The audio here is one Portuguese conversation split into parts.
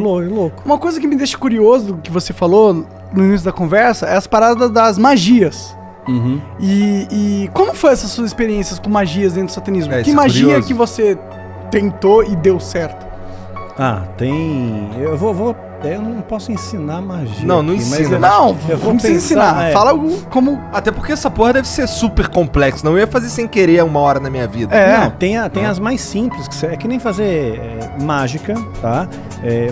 louco. Uma coisa que me deixa curioso, que você falou no início da conversa, é as paradas das magias. Uhum. E como foi essas suas experiências com magias dentro do satanismo? Que isso é magia curioso. que você tentou e deu certo? Tem... Eu não posso ensinar magia. Não, não aqui, mas ensina. Não, eu vou vamos pensar, ensinar. Fala como... Até porque essa porra deve ser super complexa. Não eu ia fazer sem querer uma hora na minha vida. Não, tem as mais simples, é que nem fazer mágica, tá?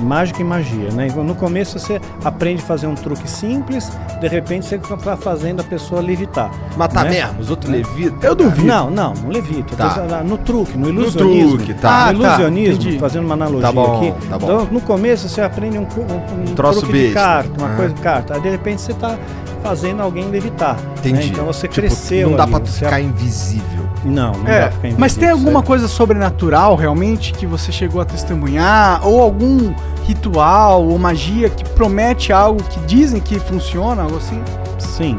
Mágica e magia, né? No começo você aprende a fazer um truque simples, de repente você tá fazendo a pessoa levitar. Matar né? mesmo, os outros levitam. Eu duvido. Não levita. Tá. No truque, no ilusionismo. truque, tá. No ilusionismo, entendi. fazendo uma analogia Tá bom, aqui. tá bom. Então, no começo você aprende um Troço truque de besta. carta, uma Ah. coisa de carta. Aí de repente você tá fazendo alguém levitar. Entendi. Né? Então você Tipo, cresceu. não dá ali, pra tu você ficar invisível. Não dá pra ficar Mas tem invisível, alguma sério. coisa sobrenatural realmente que você chegou a testemunhar? Ou algum ritual ou magia que promete algo que dizem que funciona, algo assim? Sim.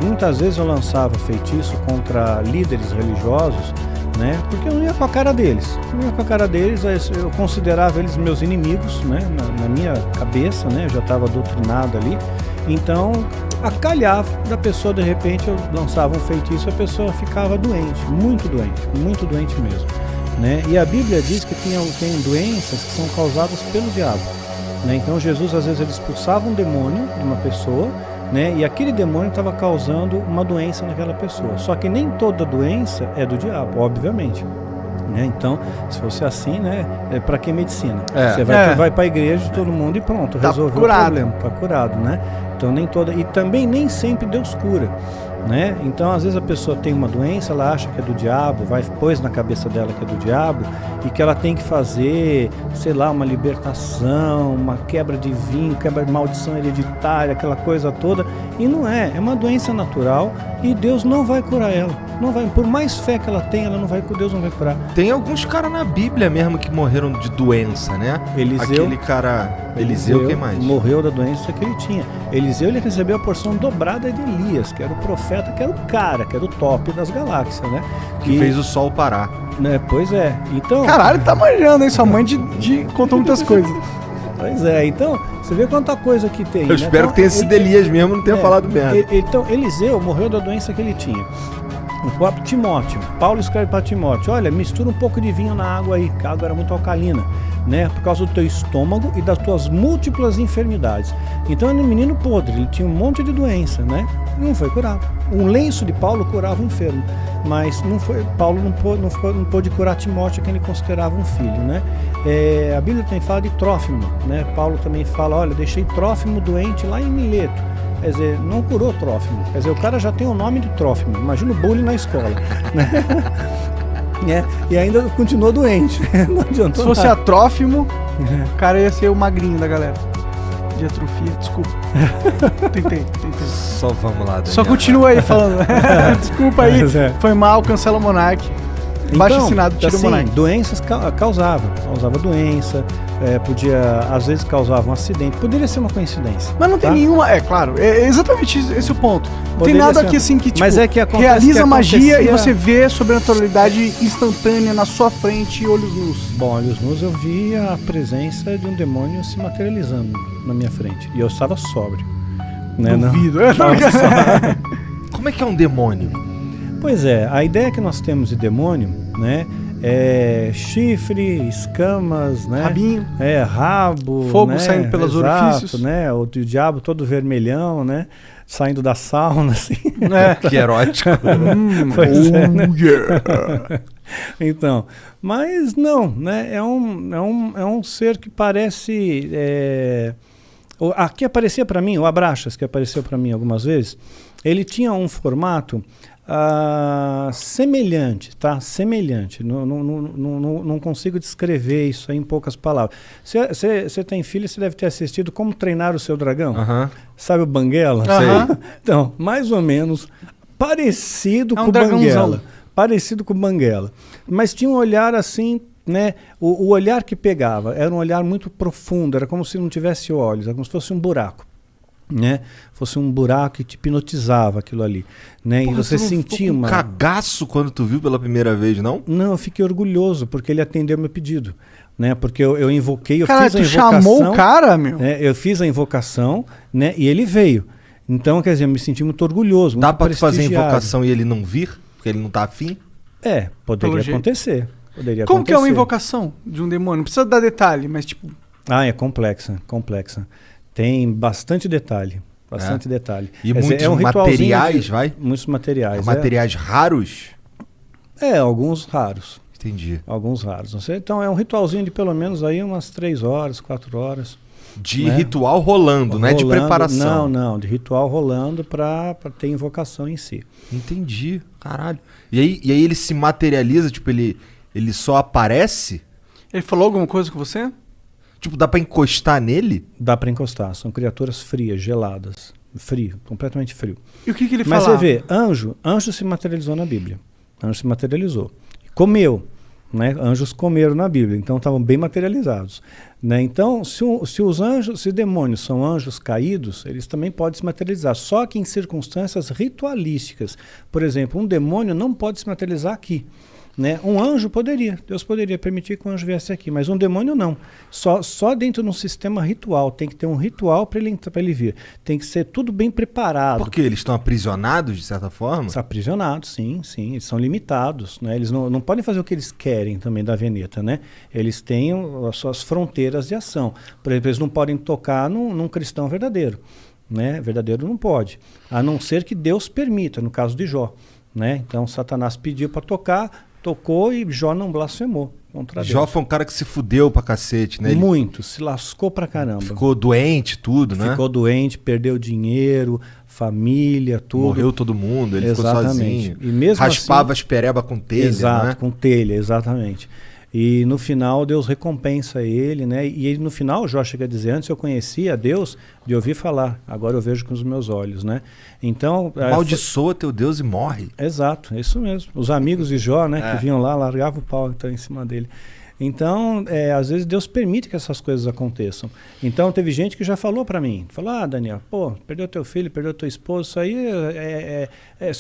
Muitas vezes eu lançava feitiço contra líderes religiosos, né? Porque eu não ia com a cara deles. Eu considerava eles meus inimigos, né? Na minha cabeça, né? Eu já estava doutrinado ali. Então, acalhava da pessoa, de repente, eu lançava um feitiço e a pessoa ficava doente, muito doente mesmo. Né? E a Bíblia diz que tem doenças que são causadas pelo diabo. Né? Então, Jesus, às vezes, ele expulsava um demônio de uma pessoa, né? E aquele demônio estava causando uma doença naquela pessoa. Só que nem toda doença é do diabo, obviamente. Né? Então, se fosse assim, né? Para que medicina? Você vai para a igreja de todo mundo e pronto, Tá resolveu curado. o problema, tá curado, né? Então nem toda, e também nem sempre Deus cura, né? Então às vezes a pessoa tem uma doença, ela acha que é do diabo, pôs na cabeça dela que é do diabo e que ela tem que fazer, sei lá, uma libertação, uma quebra de vinho, quebra de maldição hereditária, aquela coisa toda, e não é uma doença natural e Deus não vai curar ela. Não vai, por mais fé que ela tenha, Deus não vai curar. Tem alguns caras na Bíblia mesmo que morreram de doença, né? Eliseu, Aquele cara... Eliseu, quem mais? Morreu da doença que ele tinha. Eliseu, ele recebeu a porção dobrada de Elias, que era o profeta, que era o cara, que era o top das galáxias, né? Que fez o sol parar. Né, pois é. Então... Caralho, tá manjando, hein? Sua mãe contou muitas coisas. Pois é. Então, você vê quanta coisa que tem. Eu espero então, que tenha sido Elias mesmo, não tenha falado merda. Então, Eliseu morreu da doença que ele tinha. O próprio Timóteo, Paulo escreve para Timóteo: olha, mistura um pouco de vinho na água aí, que a água era muito alcalina, né? Por causa do teu estômago e das tuas múltiplas enfermidades. Então era um menino podre, ele tinha um monte de doença, né? Não foi curado. Um lenço de Paulo curava o enfermo, mas Paulo não pôde curar Timóteo, que ele considerava um filho, né? A Bíblia também fala de Trófimo, né? Paulo também fala: olha, deixei Trófimo doente lá em Mileto. Quer dizer, não curou Trófimo. Quer dizer, o cara já tem o nome de Trófimo. Imagina o bullying na escola. Né? E ainda continuou doente. Não adiantou. Se fosse nada. Trófimo, o cara ia ser o magrinho da galera. De atrofia, desculpa. Tentei. Só vamos lá, Daniel. Só continua aí falando. Desculpa aí, foi mal, cancela o Monark. Baixo assinado, tira o Monark. Doenças causava doença, às vezes causava um acidente, poderia ser uma coincidência. Mas não tem nenhuma, claro, é exatamente esse o ponto. Não tem Poderia nada ser aqui assim que, tipo, mas é que acontece realiza que magia acontecia- e você vê sobrenaturalidade instantânea na sua frente, olhos nus. Bom, olhos nus, eu vi a presença de um demônio se materializando na minha frente, e eu estava sóbrio. Né? Duvido. Como é que é um demônio? Pois é, a ideia que nós temos de demônio, né, é chifre, escamas, né, Rabinho. rabo, Fogo né, saindo pelos orifícios. né, o diabo todo vermelhão, né, saindo da sauna, assim. Que erótico. Pois é, né? Yeah. Então, mas não, né, é um ser que parece... Aqui aparecia para mim, o Abraxas, que apareceu para mim algumas vezes, ele tinha um formato semelhante, tá? Semelhante. Não consigo descrever isso aí em poucas palavras. Você tem filho, você deve ter assistido Como Treinar o Seu Dragão. Sabe o Banguela? Sei. Então, mais ou menos parecido com o dragãozão. Banguela. Parecido com o Banguela. Mas tinha um olhar assim, né? O olhar que pegava era um olhar muito profundo, era como se não tivesse olhos, era como se fosse um buraco. Né? Fosse um buraco que te hipnotizava aquilo ali, né? Porra, e você tu não sentia ficou com uma... cagaço quando tu viu pela primeira vez, não? Não, eu fiquei orgulhoso porque ele atendeu meu pedido. né? Porque eu invoquei, Cara, fiz a tu invocação. chamou o cara, meu? Né? Eu fiz a invocação, né? E ele veio. Então, quer dizer, eu me senti muito orgulhoso. Dá muito pra tu fazer a prestigiado. invocação e ele não vir? Porque ele não tá afim? Poderia jeito. acontecer. Como que é uma invocação de um demônio? Não precisa dar detalhe, mas tipo... É complexa. Tem bastante detalhe. Bastante detalhe. E Quer muitos dizer, materiais, vai? Muitos materiais. Materiais raros? Alguns raros. Entendi. Alguns raros. Não sei. Então é um ritualzinho de pelo menos aí umas 3 horas, 4 horas. De ritual rolando, não é de preparação. Não, de ritual rolando pra ter invocação em si. Entendi, caralho. E aí ele se materializa, tipo, ele só aparece? Ele falou alguma coisa com você? Tipo, dá pra encostar nele? Dá pra encostar. São criaturas frias, geladas. Frio, completamente frio. E o que ele Mas falava? você vê, anjo se materializou na Bíblia. Anjo se materializou. Comeu. Né? Anjos comeram na Bíblia, então estavam bem materializados. Né? Então, se demônios são anjos caídos, eles também podem se materializar, só que em circunstâncias ritualísticas. Por exemplo, um demônio não pode se materializar aqui. Né? Um anjo poderia, Deus poderia permitir que um anjo viesse aqui, mas um demônio não. Só dentro de um sistema ritual, tem que ter um ritual para ele vir. Tem que ser tudo bem preparado. Porque eles estão aprisionados, de certa forma? São aprisionados, sim, eles são limitados. Né? Eles não podem fazer o que eles querem também da Veneta. Né? Eles têm as suas fronteiras de ação. Por exemplo, eles não podem tocar num cristão verdadeiro. Né? Verdadeiro não pode, a não ser que Deus permita, no caso de Jó. Né? Então Satanás pediu para tocar, tocou e Jó não blasfemou contra Deus. Jó foi um cara que se fudeu pra cacete, né? Muito, se lascou pra caramba. Ficou doente, tudo, né? Ficou doente, perdeu dinheiro, família, tudo. Morreu todo mundo, ele ficou sozinho. E mesmo raspava assim, as pereba com telha, exato, né? com telha, exatamente. E no final Deus recompensa ele, né? E ele, no final Jó chega a dizer, antes eu conhecia Deus de ouvir falar, agora eu vejo com os meus olhos, né? Então... Amaldiçoa teu Deus e morre. Exato, é isso mesmo. Os amigos de Jó, né, que vinham lá, largavam o pau então, em cima dele. Então, às vezes Deus permite que essas coisas aconteçam. Então, teve gente que já falou para mim, falou, Daniel, perdeu teu filho, perdeu teu esposo, isso aí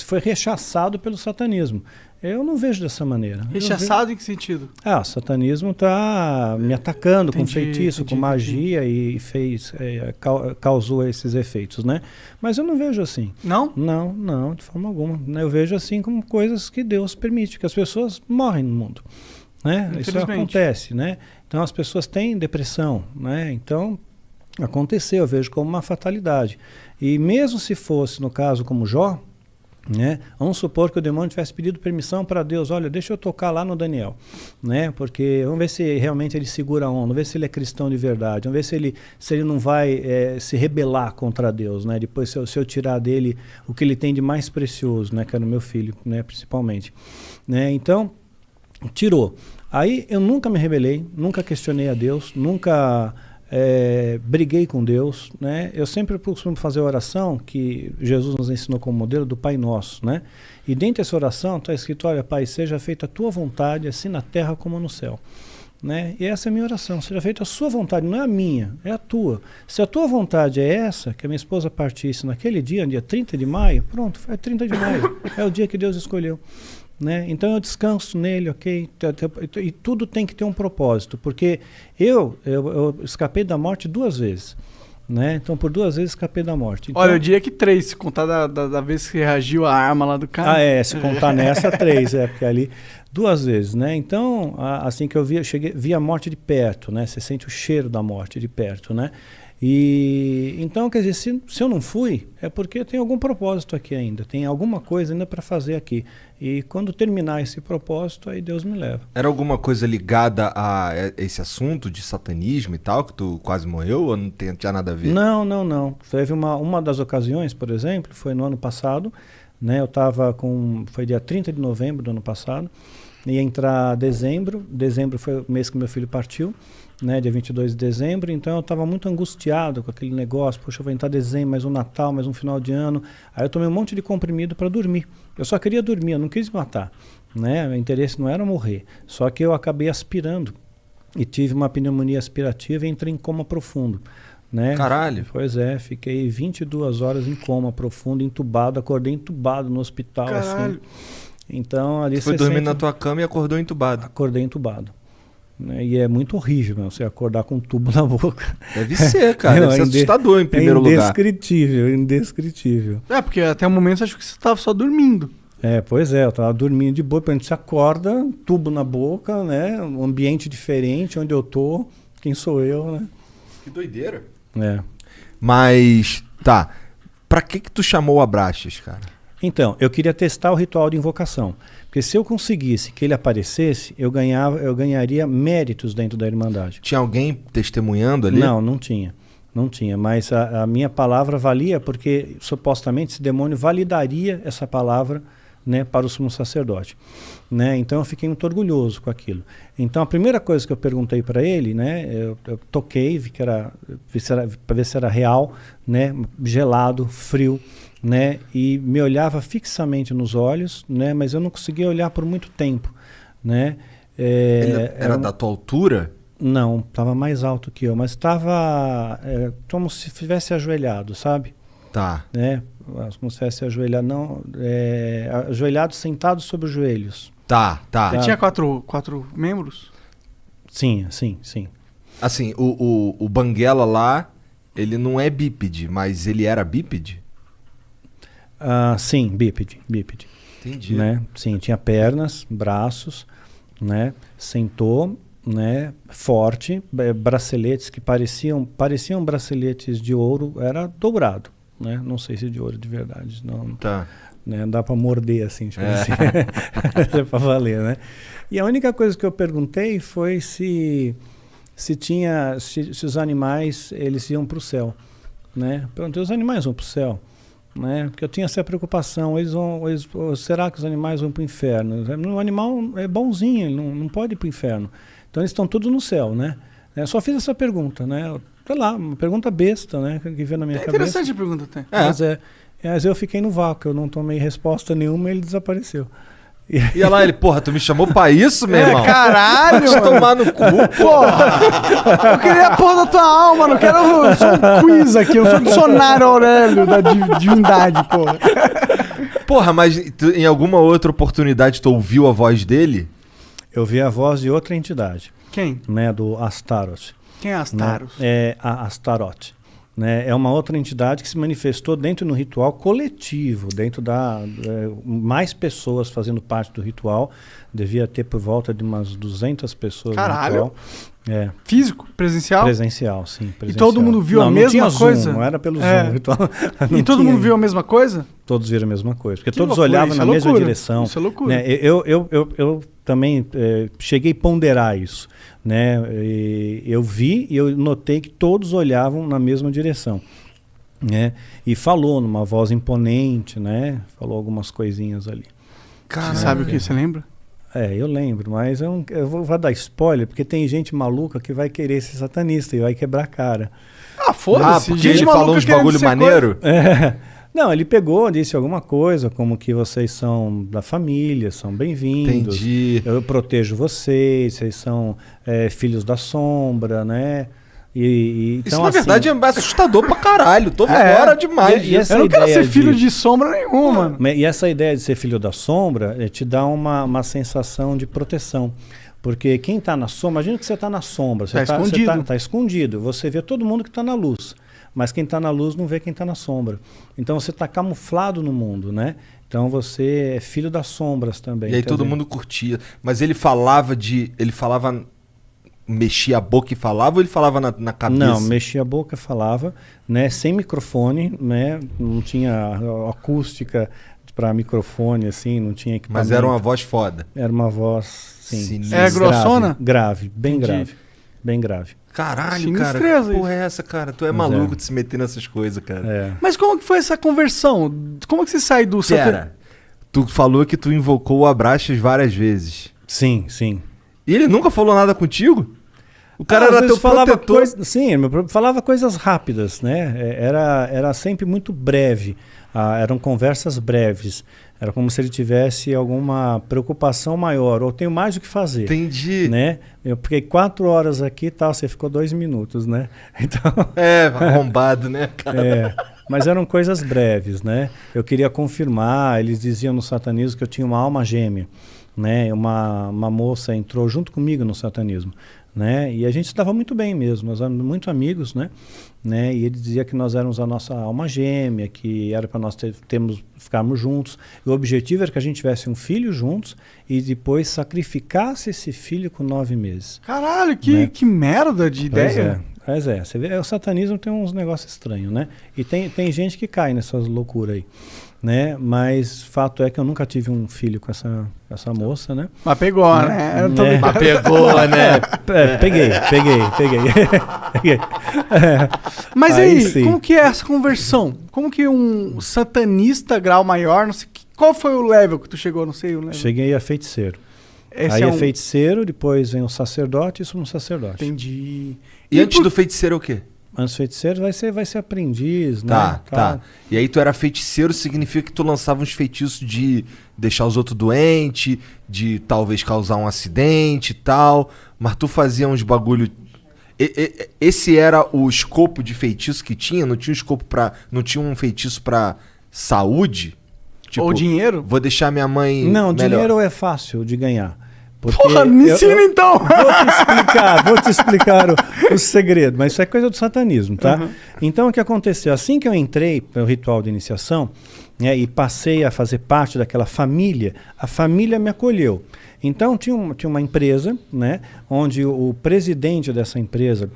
foi rechaçado pelo satanismo. Eu não vejo dessa maneira. Rechaçado em que sentido? O satanismo está me atacando com feitiço, com magia e causou esses efeitos, né? Mas eu não vejo assim. Não? Não, de forma alguma. Eu vejo assim como coisas que Deus permite, que as pessoas morrem no mundo. Né? Isso acontece, né? Então as pessoas têm depressão, né? Então aconteceu, eu vejo como uma fatalidade. E mesmo se fosse no caso como Jó, né? Vamos supor que o demônio tivesse pedido permissão para Deus, olha, deixa eu tocar lá no Daniel, né? Porque vamos ver se realmente ele segura a onda, vamos ver se ele é cristão de verdade, vamos ver se ele não vai se rebelar contra Deus, né? Depois se eu tirar dele o que ele tem de mais precioso, né? Que era o meu filho, né? Principalmente, né? Então tirou. Aí eu nunca me rebelei, nunca questionei a Deus, nunca briguei com Deus, né? Eu sempre costumo fazer a oração que Jesus nos ensinou como modelo do Pai Nosso, né? E dentro dessa oração está escrito, olha, Pai, seja feita a tua vontade, assim na terra como no céu. Né? E essa é a minha oração, seja feita a sua vontade, não é a minha, é a tua. Se a tua vontade é essa, que a minha esposa partisse naquele dia 30 de maio, pronto, é 30 de maio, é o dia que Deus escolheu. Né? Então eu descanso nele, ok? E tudo tem que ter um propósito, porque eu escapei da morte 2 vezes. Né? Então por 2 vezes escapei da morte. Então, olha, eu diria que 3, se contar da vez que reagiu a arma lá do cara. Se contar nessa 3, porque ali 2 vezes, né? Então, assim que eu vi a morte de perto, né? Você sente o cheiro da morte de perto, né? E então, quer dizer, se eu não fui, é porque tem algum propósito aqui ainda, tem alguma coisa ainda para fazer aqui. E quando terminar esse propósito, aí Deus me leva. Era alguma coisa ligada a esse assunto de satanismo e tal, que tu quase morreu, ou não tinha nada a ver? Não. Teve uma das ocasiões, por exemplo, foi no ano passado, né? Foi dia 30 de novembro do ano passado, ia entrar dezembro foi o mês que meu filho partiu, né, dia 22 de dezembro, então eu estava muito angustiado com aquele negócio, poxa, vai entrar dezembro, mais um Natal, mais um final de ano, aí eu tomei um monte de comprimido para dormir, eu só queria dormir, eu não quis matar, né, meu interesse não era morrer, só que eu acabei aspirando e tive uma pneumonia aspirativa e entrei em coma profundo. Né? Caralho. Pois fiquei 22 horas em coma profundo, entubado, acordei entubado no hospital. Caralho. Assim. Então ali você foi dormir na tua cama e acordou entubado. Acordei entubado. né? E é muito horrível, meu, você acordar com um tubo na boca. Deve ser, cara. Deve ser assustador em primeiro lugar. Indescritível, indescritível. Porque até o momento eu acho que você estava só dormindo. Pois é, eu tava dormindo de boa, quando você acorda, tubo na boca, né? Um ambiente diferente, onde eu tô, quem sou eu, né? Que doideira. É. Mas, tá. Pra que tu chamou o Abraxas, cara? Então, eu queria testar o ritual de invocação. Porque se eu conseguisse que ele aparecesse, eu ganharia méritos dentro da Irmandade. Tinha alguém testemunhando ali? Não, não tinha. Não tinha, mas a minha palavra valia porque supostamente esse demônio validaria essa palavra, né, para o sumo sacerdote, né? Então eu fiquei muito orgulhoso com aquilo. Então a primeira coisa que eu perguntei para ele, né, eu toquei, vi para ver se era real, né, gelado, frio, né, e me olhava fixamente nos olhos, né, mas eu não conseguia olhar por muito tempo, né? Ele era da tua altura? Não, estava mais alto que eu, mas estava como se estivesse ajoelhado, sabe? Tá. Né? Como se estivesse ajoelhado, não, ajoelhado, sentado sobre os joelhos. Tá. Ele tinha quatro membros? Sim. Assim, o Banguela lá, ele não é bípede, mas ele era bípede? Sim, bípede. Entendi. Né? Sim, tinha pernas, braços, né? Sentou, né, forte, braceletes que pareciam braceletes de ouro, era dourado, né? Não sei se de ouro de verdade, não. Tá. Né, dá para morder assim, tipo assim. É para valer, né? E a única coisa que eu perguntei foi se os animais eles iam para o céu, né? Perguntei, os animais vão para o céu, né? Porque eu tinha essa preocupação, será que os animais vão para o inferno? O animal é bonzinho, ele não pode ir para o inferno. Então eles estão todos no céu, né? Eu só fiz essa pergunta, né? Sei lá, uma pergunta besta, né? Que veio na minha cabeça. Interessante a pergunta até. Mas eu fiquei no vácuo, eu não tomei resposta nenhuma e ele desapareceu. E olha lá, ele, porra, tu me chamou pra isso, meu irmão? Caralho! Vai te tomar no cu, porra! Eu queria a porra da tua alma, não quero só um quiz aqui, eu sou o dicionário Aurélio da divindade, porra. Porra, mas em alguma outra oportunidade tu ouviu a voz dele? Eu vi a voz de outra entidade. Quem? Né, do Astaroth. Quem é Astaroth? Né? É a Astaroth. Né? É uma outra entidade que se manifestou dentro do ritual coletivo, dentro da... mais pessoas fazendo parte do ritual. Devia ter por volta de umas 200 pessoas. Caralho! No ritual. Físico? Presencial? Presencial, sim. Presencial. E todo mundo viu a mesma coisa? Zoom, não era pelo Zoom. Ritual, e todo mundo viu a mesma coisa? Todos viram a mesma coisa. Porque que todos loucura, olhavam na mesma direção. Isso é loucura. Né? Eu também cheguei a ponderar isso. Né? Eu vi e eu notei que todos olhavam na mesma direção. Né? E falou numa voz imponente, né? Falou algumas coisinhas ali. Caramba. Você sabe o que? Você lembra? Eu lembro, mas eu vou dar spoiler, porque tem gente maluca que vai querer ser satanista e vai quebrar a cara. Foda-se. Porque ele falou uns bagulho maneiro? Não, ele pegou, disse alguma coisa, como que vocês são da família, são bem-vindos. Entendi. Eu protejo vocês são filhos da sombra, né? Isso, então, na verdade, é assustador pra caralho. Tô fora demais disso. Eu não quero ser filho de sombra nenhuma, mano. E essa ideia de ser filho da sombra te dá uma sensação de proteção. Porque quem tá na sombra, imagina que você tá na sombra. Você escondido. Tá escondido. Você vê todo mundo que tá na luz. Mas quem tá na luz não vê quem tá na sombra. Então você tá camuflado no mundo, né? Então você é filho das sombras também. E aí todo mundo curtia. Mas ele falava mexia a boca e falava ou ele falava na cabeça? Não, mexia a boca e falava, né, sem microfone, né, não tinha acústica para microfone, assim, não tinha equipamento. Mas era uma voz foda. Era uma voz, sim. Grossona? Grave, bem grave. Bem grave. Caralho, cara, que porra é essa, cara? Tu é maluco de se meter nessas coisas, cara. Mas como que foi essa conversão? Como que você sai do... Tu falou que tu invocou o Abraxas várias vezes. Sim. E ele nunca falou nada contigo? O cara era teu protetor. Falava coisas rápidas, né? Era sempre muito breve. Eram conversas breves. Era como se ele tivesse alguma preocupação maior. Ou tenho mais o que fazer. Entendi. Né? Eu fiquei 4 horas aqui e tal, você ficou 2 minutos, né? Então... arrombado, né, cara? Mas eram coisas breves, né? Eu queria confirmar, eles diziam no satanismo que eu tinha uma alma gêmea. né? Uma moça entrou junto comigo no satanismo, né? E a gente estava muito bem mesmo, nós éramos muito amigos, né? E ele dizia que nós éramos a nossa alma gêmea, que era para nós ficarmos juntos. E o objetivo era que a gente tivesse um filho juntos e depois sacrificasse esse filho com 9 meses. Caralho, que merda de ideia. Pois é, você vê, o satanismo tem uns negócios estranhos, né? E tem gente que cai nessas loucuras aí, né? Mas fato é que eu nunca tive um filho com essa moça, né? Mas pegou, né? Eu tô Mas pegou, né? Peguei. Mas aí, sim. como que é essa conversão? Como que um satanista grau maior, não sei, qual foi o level que tu chegou, não sei o level? Cheguei a feiticeiro. Esse Aí é feiticeiro, depois vem o sacerdote e sumo sacerdote. Entendi. E antes do feiticeiro é o quê? Antes do feiticeiro vai ser aprendiz, Tá, né? tá. E aí tu era feiticeiro, significa que tu lançava uns feitiços de deixar os outros doentes, de talvez causar um acidente e tal, mas tu fazia uns bagulho... Esse era o escopo de feitiço que tinha? Não tinha não tinha um feitiço pra saúde? Tipo, ou dinheiro? Vou deixar minha mãe Não, melhor. dinheiro é fácil de ganhar. Porque Porra, me ensina então! Vou te explicar o segredo, mas isso é coisa do satanismo, tá? Uhum. Então o que aconteceu? Assim que eu entrei no ritual de iniciação, né, e passei a fazer parte daquela família, a família me acolheu. Então tinha uma empresa, né, onde o presidente dessa empresa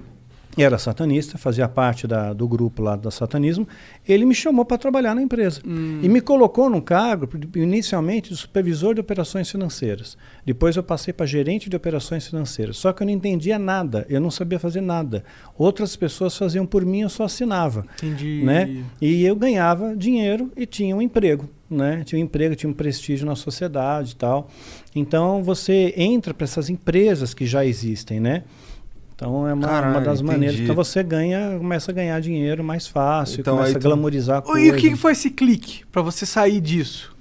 era satanista, fazia parte do grupo lá do satanismo. Ele me chamou para trabalhar na empresa e me colocou num cargo, inicialmente, de supervisor de operações financeiras. Depois eu passei para gerente de operações financeiras. Só que eu não entendia nada, eu não sabia fazer nada. Outras pessoas faziam por mim, eu só assinava. Entendi. Né? E eu ganhava dinheiro e tinha um emprego. Né? Tinha um emprego, tinha um prestígio na sociedade e tal. Então você entra para essas empresas que já existem, né? Então é uma das maneiras. Então você começa a ganhar dinheiro mais fácil, então, começa a glamorizar a coisa. E o que foi esse clique para você sair disso?